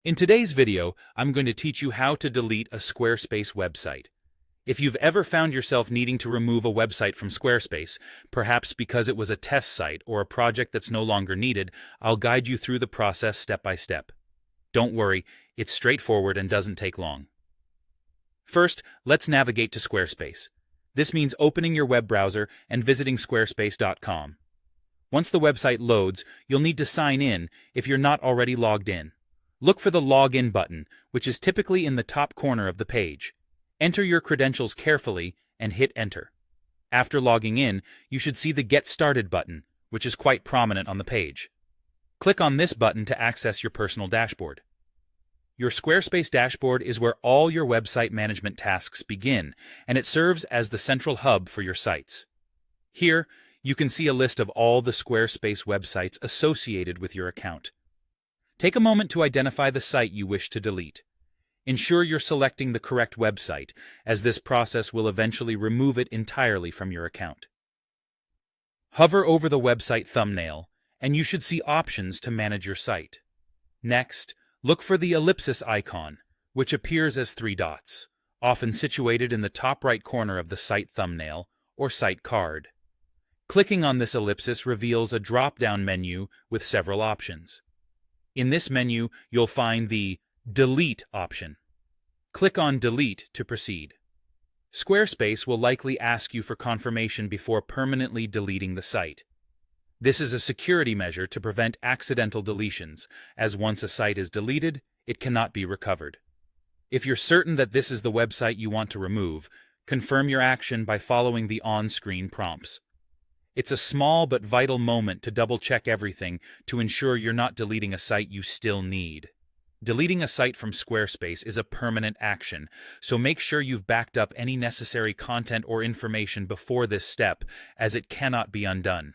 In today's video, I'm going to teach you how to delete a Squarespace website. If you've ever found yourself needing to remove a website from Squarespace, perhaps because it was a test site or a project that's no longer needed, I'll guide you through the process step by step. Don't worry, it's straightforward and doesn't take long. First, let's navigate to Squarespace. This means opening your web browser and visiting squarespace.com. Once the website loads, you'll need to sign in if you're not already logged in. Look for the Login button, which is typically in the top corner of the page. Enter your credentials carefully and hit Enter. After logging in, you should see the Get Started button, which is quite prominent on the page. Click on this button to access your personal dashboard. Your Squarespace dashboard is where all your website management tasks begin, and it serves as the central hub for your sites. Here, you can see a list of all the Squarespace websites associated with your account. Take a moment to identify the site you wish to delete. Ensure you're selecting the correct website, as this process will eventually remove it entirely from your account. Hover over the website thumbnail, and you should see options to manage your site. Next, look for the ellipsis icon, which appears as 3 dots, often situated in the top right corner of the site thumbnail or site card. Clicking on this ellipsis reveals a drop-down menu with several options. In this menu, you'll find the Delete option. Click on Delete to proceed. Squarespace will likely ask you for confirmation before permanently deleting the site. This is a security measure to prevent accidental deletions, as once a site is deleted, it cannot be recovered. If you're certain that this is the website you want to remove, confirm your action by following the on-screen prompts. It's a small but vital moment to double-check everything to ensure you're not deleting a site you still need. Deleting a site from Squarespace is a permanent action, so make sure you've backed up any necessary content or information before this step, as it cannot be undone.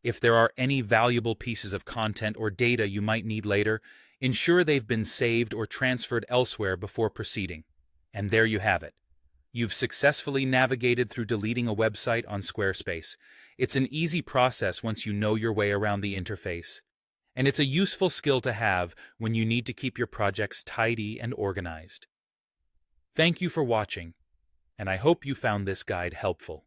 If there are any valuable pieces of content or data you might need later, ensure they've been saved or transferred elsewhere before proceeding. And there you have it. You've successfully navigated through deleting a website on Squarespace. It's an easy process once you know your way around the interface. And it's a useful skill to have when you need to keep your projects tidy and organized. Thank you for watching, and I hope you found this guide helpful.